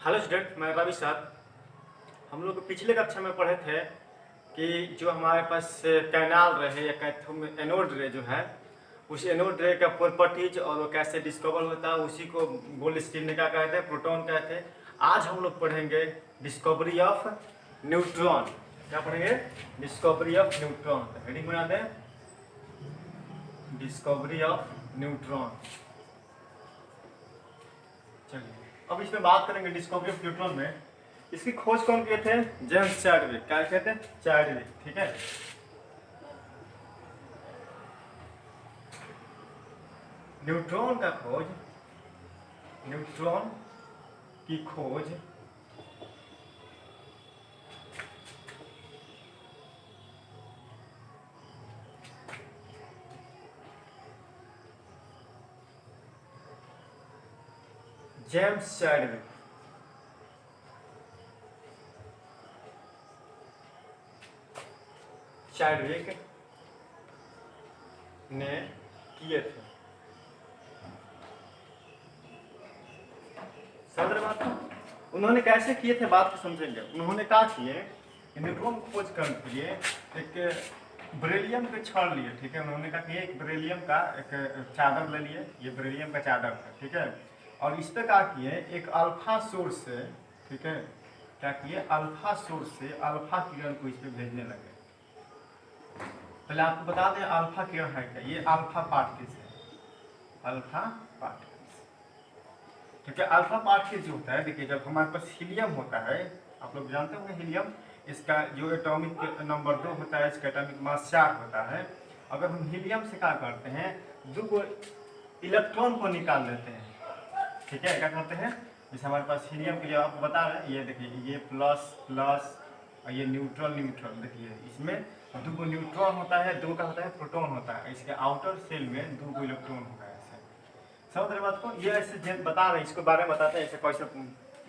Hello student, मैं Ravi sir. हम लोग पिछले कक्षा में पढ़े थे कि जो हमारे पास कैनाल रे या एनोड रे जो है, उस एनोड रे का प्रॉपर्टीज और वो कैसे डिस्कवर होता है, उसी को गोल्ड स्टीन का कहते हैं, प्रोटॉन कहते हैं। आज हम लोग पढ़ेंगे डिस्कवरी ऑफ न्यूट्रॉन। क्या पढ़ेंगे? Discovery of neutron. हेडिंग बना दें, डिस्कवरी ऑफ न्यूट्रॉन। चलिए अब इसमें बात करेंगे डिस्कवरी ऑफ न्यूट्रॉन में। इसकी खोज कौन किए थे? James Chadwick. क्या कहते हैं? चैडविक। ठीक है। न्यूट्रॉन का खोज, न्यूट्रॉन की खोज जेम्स चैडविक ने किए थे। समझ रहे बात को? उन्होंने कैसे किए थे, बात को समझेंगे। उन्होंने क्या किए, न्यूट्रॉन को खोज करने के लिए एक बेरिलियम के छड़ लिए। ठीक है। उन्होंने कहा कि एक बेरिलियम का एक चादर ले लिए, ये बेरिलियम का चादर था। ठीक है। और इस पे क्या किए, एक अल्फा सोर्स से, ठीक है, क्या किए, अल्फा सोर्स से अल्फा किरण को इस पे भेजने लगे। पहले आपको बता दें अल्फा किरण है क्या। ये अल्फा पार्टिकल्स है, अल्फा पार्टिकल्स। ठीक है। अल्फा पार्टिकल जो होता है, देखिए जब हमारे पास हीलियम होता है, आप लोग जानते होंगे हीलियम, इसका जो एटॉमिक नंबर 2 होता है, इसका एटॉमिक मास 4 होता है। अगर हम हीलियम से क्या करते हैं, 2 इलेक्ट्रॉन को निकाल लेते हैं। ठीक है। क्या करते हैं, जैसे हमारे पास हीलियम के लिए आपको बता रहे हैं, ये देखिए, ये प्लस प्लस और ये न्यूट्रॉन न्यूट्रॉन। देखिए इसमें 2 न्यूट्रॉन होता है, 2 का होता है प्रोटॉन होता है। इसके आउटर सेल में 2 इलेक्ट्रॉन होता है। ऐसे समझ रहे बात को? ये ऐसे बता रहे हैं, इसके बारे में बताते हैं ऐसे कैसे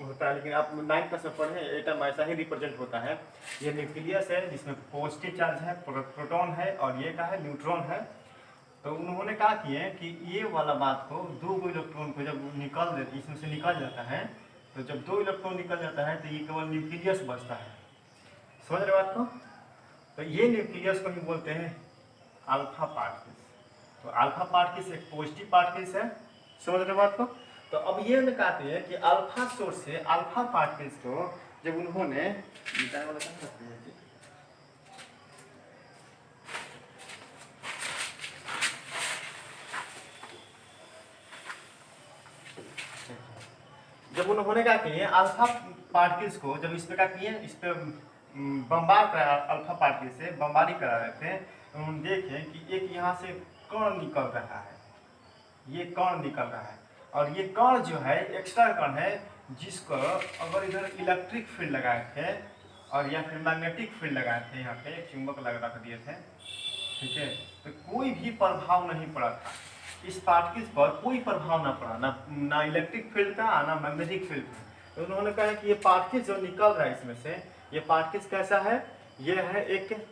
होता है। लेकिन आप 9th क्लास में पढ़े, एटम ऐसा ही रिप्रेजेंट होता है। ये न्यूक्लियस है जिसमें पॉजिटिव चार्ज है, प्रोटॉन है, और ये का है न्यूट्रॉन है। तो उन्होंने कहा किए कि ये वाला बात को, 2 इलेक्ट्रॉन को जब निकल इसमें से निकल जाता है, तो जब 2 इलेक्ट्रॉन निकल जाता है तो ये केवल न्यूक्लियस बचता है। समझ रहे बात को? तो ये न्यूक्लियस को ही बोलते हैं अल्फा पार्टिकल्स। तो अल्फा पार्टिकल्स एक पॉजिटिव पार्टिकल्स है। समझ रहे बात को? तो अब ये कहते हैं कि अल्फा सोर्स से अल्फा पार्टिकल्स को जब उन्होंने क्या किए, अल्फा पार्टिकल्स को जब इस पे क्या किए, इस पे बम्बार करा, अल्फा पार्टिकल से बम्बारी करा रहे थे। उन्होंने देखे कि एक यहाँ से कण निकल रहा है, ये कण निकल रहा है, और ये कण जो है एक्स्ट्रा कण है, जिसको अगर इधर इलेक्ट्रिक फील्ड लगाए थे और या फिर मैग्नेटिक फील्ड लगाए थे, यहाँ पे चुंबक लगा रख दिए थे, ठीक है, तो कोई भी प्रभाव नहीं पड़ा था इस पार्टिकल्स पर। कोई प्रभाव ना पड़ा, ना इलेक्ट्रिक फील्ड का, ना मैग्नेटिक फील्ड का। तो उन्होंने कहा कि ये पार्टिकल्स जो निकल रहा है इसमें से, ये पार्टिकल्स कैसा है, ये है एक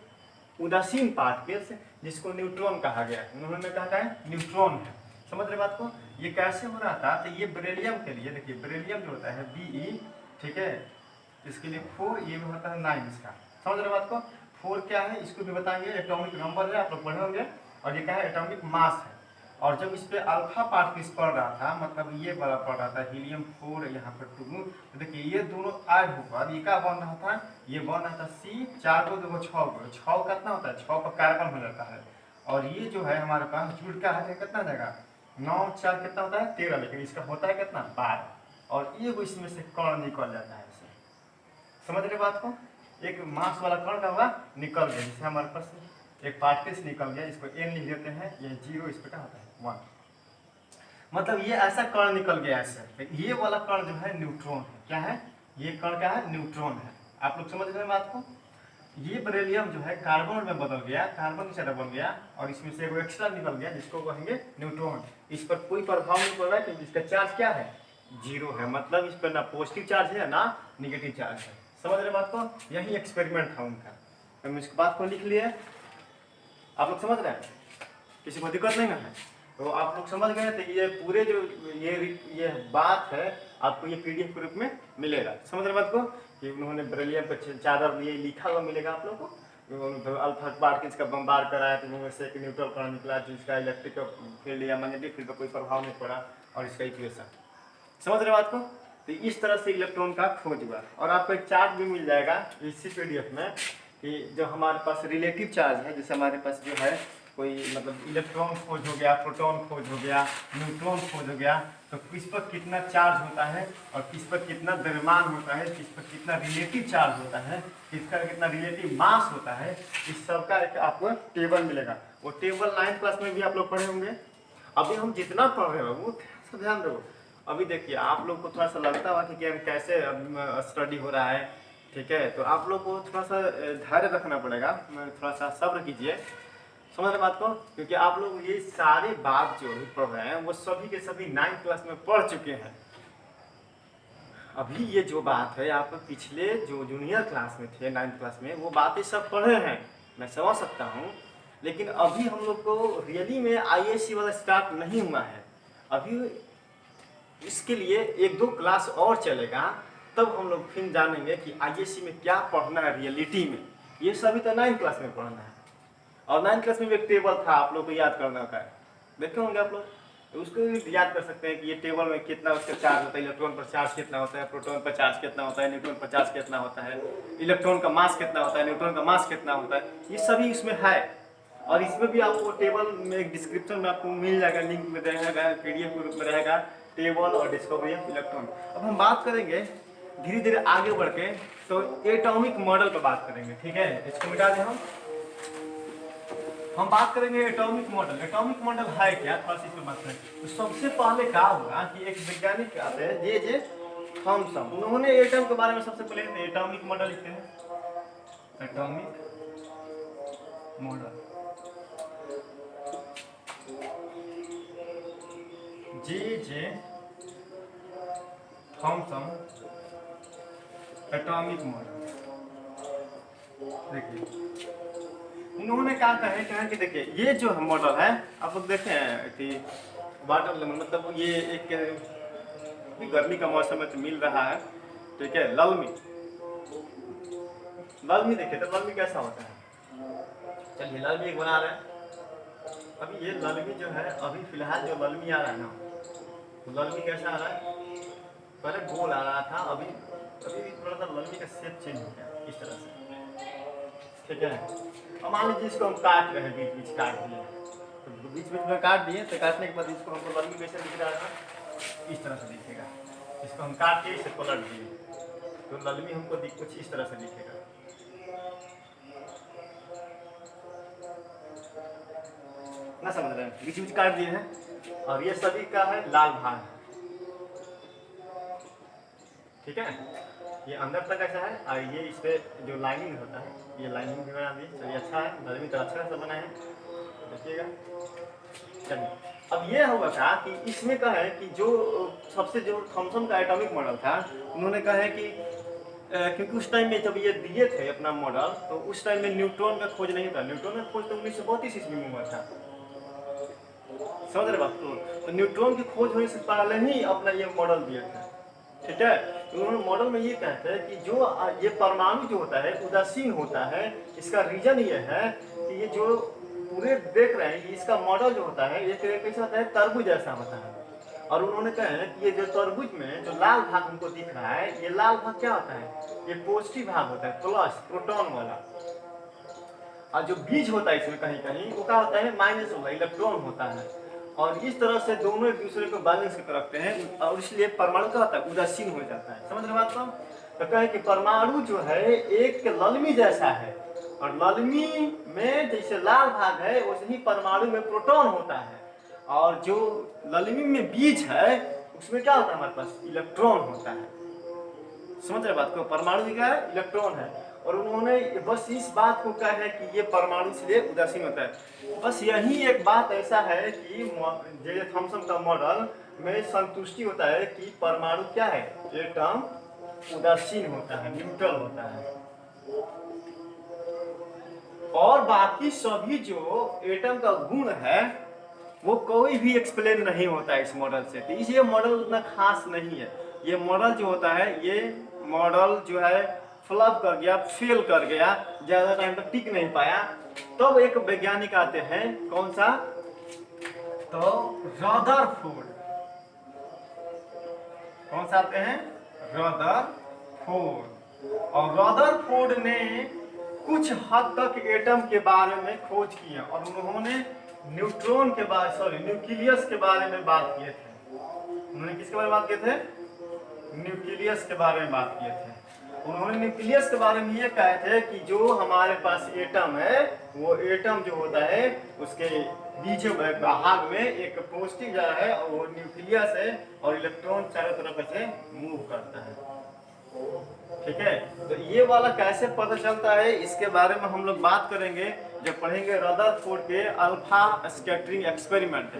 उदासीन पार्टिकल्स, जिसको न्यूट्रॉन कहा गया है। उन्होंने कहा है न्यूट्रॉन है। समझ रहे बात को? ये कैसे हो रहा था, तो ये बेरिलियम के लिए, देखिए बेरिलियम जो होता है Be, ठीक है, इसके लिए 4, ये होता है 9 इसका। समझ रहे बात को? 4 क्या है, इसको भी बताएंगे, एटॉमिक नंबर है, आप लोग पढ़े होंगे। और ये क्या है, एटॉमिक मास है। और जब इस पे अल्फा पार्टिकल्स पड़ रहा था, मतलब ये वाला पड़ रहा था हीलियम 4, यहाँ पर 2, तो देखिए ये दोनों ऐड होकर ये क्या बन रहा था, ये बन रहा था C, 4 को 2 6 को, 6 कितना होता है, 6 पर कार्बन हो जाता है। और ये जो है हमारे पास जुड़ का है कितना जगह, 9 4 कितना होता है 13, लेकिन इसका होता है कितना 12। और ये इसमें से कण निकल जाता है ऐसे। समझ रहे बात को? एक मास वाला कण का हुआ निकल गया, जैसे हमारे पास एक पार्टिकल निकल गया, इसको n लिख देते हैं, ये 0, इस पर क्या होता है 1। मतलब ये ऐसा कण निकल गया ऐसे। ये वाला कण जो है न्यूट्रॉन है। क्या है ये कण? क्या है? न्यूट्रॉन है। आप लोग समझ रहे हैं बात को? ये बेरिलियम जो है कार्बन में बदल गया, कार्बन की तरह बन गया, और इसमें से एक एक्स्ट्रा निकल गया, जिसको कहेंगे न्यूट्रॉन। इस पर कोई प्रभाव नहीं पड़ रहा है, क्योंकि इसका चार्ज क्या है, 0 है। मतलब इस पर ना पॉजिटिव चार्ज है ना निगेटिव चार्ज है। समझ रहे बात को? यही एक्सपेरिमेंट था उनका। हम इस बात को लिख लिए, आप लोग समझ रहे हैं, किसी को दिक्कत नहीं ना है? तो आप लोग समझ गए। तो ये पूरे जो ये बात है आपको ये PDF के रूप में मिलेगा। समझ रहे बात को कि उन्होंने बेरिलियम पे चादर लिए लिखा हुआ मिलेगा आप लोग को। तो अल्फा पार्टिकल्स का बम्बार कराया तो उनमें से एक न्यूट्रल कण निकला जिसका इलेक्ट्रिक फील्ड या मैग्नेटिक फील्ड पर कोई प्रभाव नहीं पड़ा, और इसका इक्वेशन। समझ रहे बात को। तो इस तरह से इलेक्ट्रॉन का खोज हुआ। और आपको एक चार्ट भी मिल जाएगा इसी PDF में कि जो हमारे पास रिलेटिव चार्ज है, जैसे हमारे पास जो है कोई मतलब इलेक्ट्रॉन खोज हो गया, प्रोटॉन खोज हो गया, न्यूट्रॉन खोज हो गया, तो किस पर कितना चार्ज होता है और किस पर कितना द्रव्यमान होता है, किस पर कितना रिलेटिव चार्ज होता है, किसका कितना रिलेटिव मास होता है, इस सब का एक आपको टेबल मिलेगा। वो टेबल 9th क्लास में भी आप लोग पढ़े होंगे। अभी हम जितना पढ़ रहे हो वो ध्यान दो। अभी देखिए आप लोग को थोड़ा सा लगता हुआ कि कैसे स्टडी हो रहा है, ठीक है, तो आप लोग को थोड़ा सा धैर्य रखना पड़ेगा, थोड़ा सा सब्र कीजिए। समझ रहे बात को, क्योंकि आप लोग ये सारी बात जो भी पढ़ रहे हैं वो सभी के सभी 9th क्लास में पढ़ चुके हैं। अभी ये जो बात है आप पिछले जो जूनियर क्लास में थे 9th क्लास में वो बातें सब पढ़े हैं, मैं समझ सकता हूँ, लेकिन अभी हम लोग को रियली में IAC वाला स्टार्ट नहीं हुआ है। अभी इसके लिए 1-2 क्लास और चलेगा, तब हम लोग फिर जानेंगे कि IAC में क्या पढ़ना है रियलिटी में। ये सभी तो 9th क्लास में पढ़ना है। और 9th क्लास में भी एक टेबल था आप लोग को याद करना का, देखे होंगे आप लोग, तो उसको भी याद कर सकते हैं कि ये टेबल में कितना उसका चार्ज होता है, इलेक्ट्रॉन पर चार्ज कितना होता है, प्रोटॉन पर चार्ज कितना होता है, न्यूट्रॉन पर चार्ज कितना होता है, इलेक्ट्रॉन का मास कितना होता है, न्यूट्रॉन का मास कितना होता है, ये सभी इसमें है। और इसमें भी आपको टेबल में एक डिस्क्रिप्शन में आपको मिल जाएगा, लिंक में रहेगा, PDF के रूप में रहेगा टेबल और डिस्कवरी ऑफ इलेक्ट्रॉन। अब हम बात करेंगे धीरे धीरे आगे बढ़ के, तो एटॉमिक मॉडल पर बात करेंगे, ठीक है, इसको मिटा दें हम बात करेंगे एटॉमिक मॉडल। एटॉमिक मॉडल है क्या, थोड़ा सा इसमें बात करें। तो सबसे पहले क्या होगा कि एक वैज्ञानिक आते हैं जे थॉमसन, उन्होंने एटम के बारे में सबसे पहले एटॉमिक मॉडल लिखते हैं, atomic model J Thomson atomic model. देखिए उन्होंने क्या कहा कि देखिए ये जो मॉडल है आप लोग देखे हैं कि वाटर मतलब ये एक गर्मी का मौसम में तो मिल रहा है, ठीक है, ललमी देखिए तो ललमी कैसा होता है। चलिए ललमी एक बना रहे हैं। अभी ये ललमी जो है अभी फिलहाल जो ललमी आ रहा है ना, तो ललमी कैसा आ रहा है, पहले गोल आ रहा था, अभी थोड़ा सा ललमी का शेप चेंज हो गया इस तरह से, ठीक है। अब मान लीजिए इसको हम काट रहे हैं, बीच काट दिए, तो बीच में काट दिए, तो काटने के बाद इसको हमको लंबी कैसे दिख रहा था, इस तरह से दिखेगा। इसको हम काट के इसे पलट दिए तो ललमी हमको कुछ इस तरह से दिखेगा। ना समझ रहे हैं, बीच काट दिए हैं, और ये सभी का है लाल भाग, ठीक है, ये अंदर तक ऐसा है, और ये इस पे जो लाइनिंग होता है, ये लाइनिंग भी बना दी। चलिए अच्छा है, ललमी तो अच्छा सा बना है, देखिएगा। चलिए अब ये होगा क्या कि इसमें क्या है कि जो सबसे जो थॉमसन का एटॉमिक मॉडल था, उन्होंने कहा है कि क्योंकि उस टाइम में जब ये दिए थे अपना मॉडल, तो उस टाइम में न्यूट्रॉन का खोज नहीं था। न्यूट्रॉन का खोज तो 1932 ईस्वी में हुआ था, समझ रहे बात को। तो न्यूट्रॉन की खोज होने से पहले ही अपना ये मॉडल दिए थे, ठीक है। तो उन्होंने मॉडल में ये कहते हैं कि जो ये परमाणु जो होता है उदासीन होता है। इसका रीजन ये है कि ये जो पूरे देख रहे हैं, इसका मॉडल जो होता है ये कैसा होता है, तरबूज जैसा होता है। और उन्होंने कहा है कि ये जो तरबूज में जो लाल भाग हमको दिख रहा है, ये लाल भाग क्या होता है, ये पॉजिटिव भाग होता है, प्लस प्रोटॉन वाला। और जो बीज होता है इसमें कहीं कहीं वो क्या होता है, माइनस वाला, इलेक्ट्रॉन होता है। और इस तरह से दोनों एक दूसरे को बैलेंस करके रखते हैं, और इसलिए परमाणु क्या होता है, उदासीन हो जाता है। समझ रहे बात को। तो कहें कि परमाणु जो है एक ललमी जैसा है, और ललमी में जैसे लाल भाग है वैसे ही परमाणु में प्रोटॉन होता है, और जो ललमी में बीज है उसमें क्या होता है, हमारे पास इलेक्ट्रॉन होता है। समझ रहे बात को। परमाणु क्या है, इलेक्ट्रॉन है। और उन्होंने बस इस बात को कहा है कि ये परमाणु इसलिए उदासीन होता है। बस यही एक बात ऐसा है कि जे थॉमसन का मॉडल में संतुष्टि होता है कि परमाणु क्या है, एटम उदासीन होता है, न्यूट्रल होता है। और बाकी सभी जो एटम का गुण है वो कोई भी एक्सप्लेन नहीं होता है इस मॉडल से, तो इसलिए मॉडल उतना खास नहीं है। ये मॉडल जो होता है, ये मॉडल जो है फ्लॉप कर गया, फेल कर गया, ज़्यादा टाइम तक टिक नहीं पाया, तब एक वैज्ञानिक आते हैं, कौन सा, तो रदरफोर्ड। कौन सा आते हैं, रदरफोर्ड। और रदरफोर्ड ने कुछ हद तक एटम के बारे में खोज किया और उन्होंने न्यूट्रॉन के बारे, सॉरी न्यूक्लियस के बारे में बात किए थे। उन्होंने किसके बारे में बात किए थे, न्यूक्लियस के बारे में बात किए थे। उन्होंने न्यूक्लियस के बारे में ये कहे थे कि जो हमारे पास एटम है, वो एटम जो होता है उसके बीच भाग में एक पौष्टिक जा है और वो न्यूक्लियस है और इलेक्ट्रॉन चारों तरफ से मूव करता है। ठीक है, तो ये वाला कैसे पता चलता है, इसके बारे में हम लोग बात करेंगे जब पढ़ेंगे रदरफोर्ड के अल्फा स्कैटरिंग एक्सपेरिमेंट,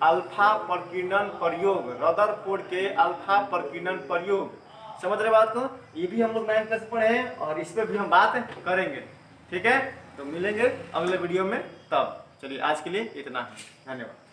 अल्फा प्रकीर्णन प्रयोग, रदरफोर्ड के अल्फा प्रकीर्णन प्रयोग। समझ रहे बात को, ये भी हम लोग 9th क्लास पढ़े हैं और इस पे भी हम बात करेंगे। ठीक है, तो मिलेंगे अगले वीडियो में तब। चलिए आज के लिए इतना है, धन्यवाद।